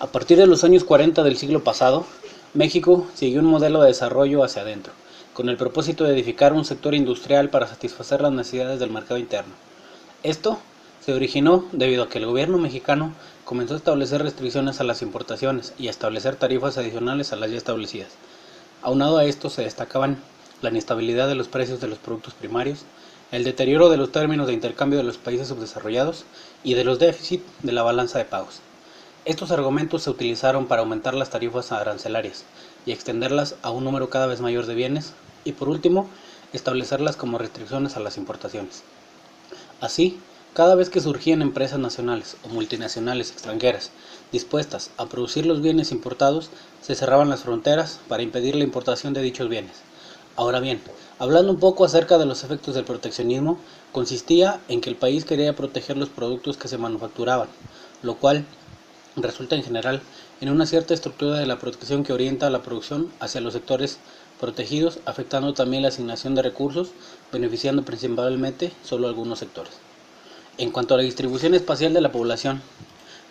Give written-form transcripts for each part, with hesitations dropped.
A partir de los años 40 del siglo pasado, México siguió un modelo de desarrollo hacia adentro, con el propósito de edificar un sector industrial para satisfacer las necesidades del mercado interno. Esto se originó debido a que el gobierno mexicano comenzó a establecer restricciones a las importaciones y a establecer tarifas adicionales a las ya establecidas. Aunado a esto se destacaban la inestabilidad de los precios de los productos primarios, el deterioro de los términos de intercambio de los países subdesarrollados y de los déficits de la balanza de pagos. Estos argumentos se utilizaron para aumentar las tarifas arancelarias y extenderlas a un número cada vez mayor de bienes y, por último, establecerlas como restricciones a las importaciones. Así, cada vez que surgían empresas nacionales o multinacionales extranjeras dispuestas a producir los bienes importados, se cerraban las fronteras para impedir la importación de dichos bienes. Ahora bien, hablando un poco acerca de los efectos del proteccionismo, consistía en que el país quería proteger los productos que se manufacturaban, lo cual resulta en general en una cierta estructura de la protección que orienta la producción hacia los sectores protegidos, afectando también la asignación de recursos, beneficiando principalmente solo algunos sectores. En cuanto a la distribución espacial de la población,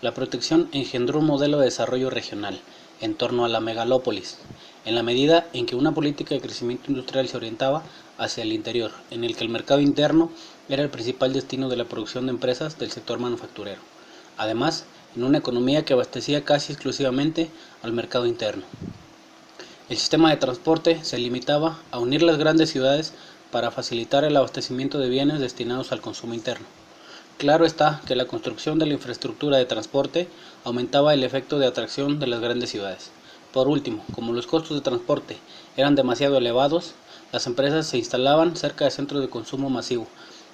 la protección engendró un modelo de desarrollo regional en torno a la megalópolis, en la medida en que una política de crecimiento industrial se orientaba hacia el interior, en el que el mercado interno era el principal destino de la producción de empresas del sector manufacturero. Además, en una economía que abastecía casi exclusivamente al mercado interno. El sistema de transporte se limitaba a unir las grandes ciudades para facilitar el abastecimiento de bienes destinados al consumo interno. Claro está que la construcción de la infraestructura de transporte aumentaba el efecto de atracción de las grandes ciudades. Por último, como los costos de transporte eran demasiado elevados, las empresas se instalaban cerca de centros de consumo masivo,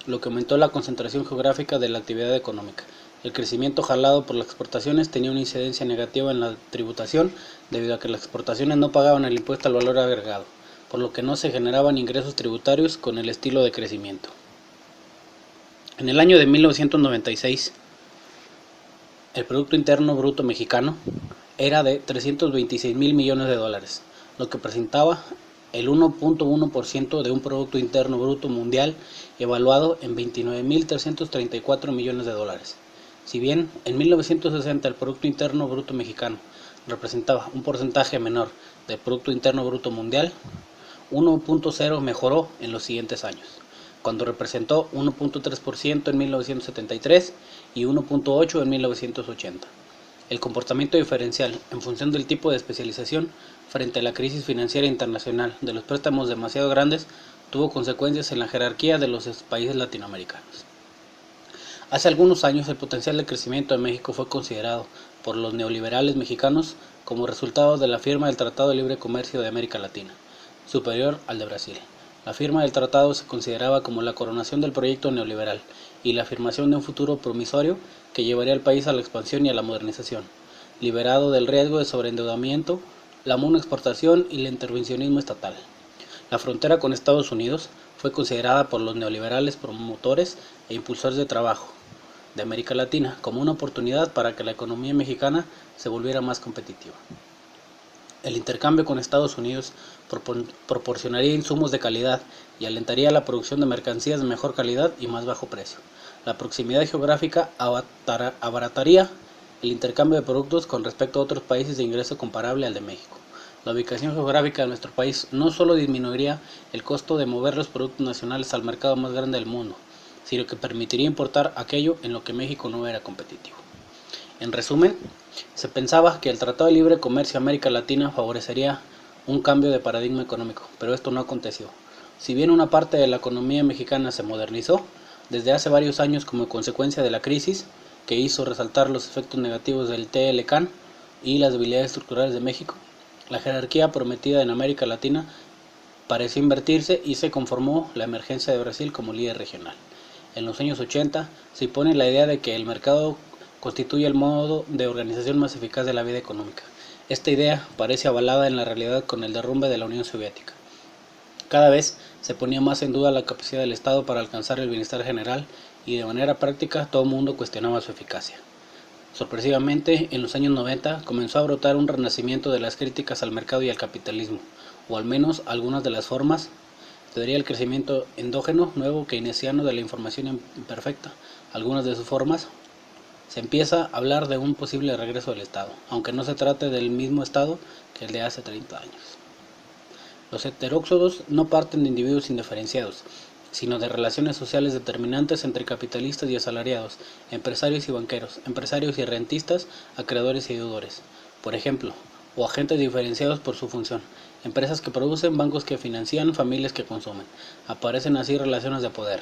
lo que aumentó la concentración geográfica de la actividad económica. El crecimiento jalado por las exportaciones tenía una incidencia negativa en la tributación debido a que las exportaciones no pagaban el impuesto al valor agregado, por lo que no se generaban ingresos tributarios con el estilo de crecimiento. En el año de 1996, el Producto Interno Bruto mexicano era de 326 mil millones de dólares, lo que presentaba el 1.1% de un Producto Interno Bruto mundial evaluado en 29.334 millones de dólares. Si bien en 1960 el Producto Interno Bruto mexicano representaba un porcentaje menor del Producto Interno Bruto mundial, 1.0 mejoró en los siguientes años, cuando representó 1.3% en 1973 y 1.8% en 1980. El comportamiento diferencial en función del tipo de especialización frente a la crisis financiera internacional de los préstamos demasiado grandes tuvo consecuencias en la jerarquía de los países latinoamericanos. Hace algunos años el potencial de crecimiento de México fue considerado por los neoliberales mexicanos como resultado de la firma del Tratado de Libre Comercio de América Latina, superior al de Brasil. La firma del tratado se consideraba como la coronación del proyecto neoliberal y la afirmación de un futuro promisorio que llevaría al país a la expansión y a la modernización, liberado del riesgo de sobreendeudamiento, la monoexportación y el intervencionismo estatal. La frontera con Estados Unidos fue considerada por los neoliberales promotores e impulsores de trabajo de América Latina como una oportunidad para que la economía mexicana se volviera más competitiva. El intercambio con Estados Unidos proporcionaría insumos de calidad y alentaría la producción de mercancías de mejor calidad y más bajo precio. La proximidad geográfica abarataría el intercambio de productos con respecto a otros países de ingreso comparable al de México. La ubicación geográfica de nuestro país no solo disminuiría el costo de mover los productos nacionales al mercado más grande del mundo, sino que permitiría importar aquello en lo que México no era competitivo. En resumen, se pensaba que el Tratado de Libre Comercio América Latina favorecería un cambio de paradigma económico, pero esto no aconteció. Si bien una parte de la economía mexicana se modernizó, desde hace varios años como consecuencia de la crisis, que hizo resaltar los efectos negativos del TLCAN y las debilidades estructurales de México, la jerarquía prometida en América Latina pareció invertirse y se conformó la emergencia de Brasil como líder regional. En los años 80 se impone la idea de que el mercado constituye el modo de organización más eficaz de la vida económica. Esta idea parece avalada en la realidad con el derrumbe de la Unión Soviética. Cada vez se ponía más en duda la capacidad del Estado para alcanzar el bienestar general y de manera práctica todo el mundo cuestionaba su eficacia. Sorpresivamente, en los años 90 comenzó a brotar un renacimiento de las críticas al mercado y al capitalismo, o al menos algunas de las formas. Teoría del crecimiento endógeno, nuevo keynesiano de la información imperfecta. Algunas de sus formas Se empieza a hablar de un posible regreso del Estado, aunque no se trate del mismo Estado que el de hace 30 años. Los heteróxodos no parten de individuos indiferenciados, sino de relaciones sociales determinantes entre capitalistas y asalariados, empresarios y banqueros, empresarios y rentistas, acreedores y deudores, por ejemplo, o agentes diferenciados por su función, empresas que producen, bancos que financian, familias que consumen. Aparecen así relaciones de poder,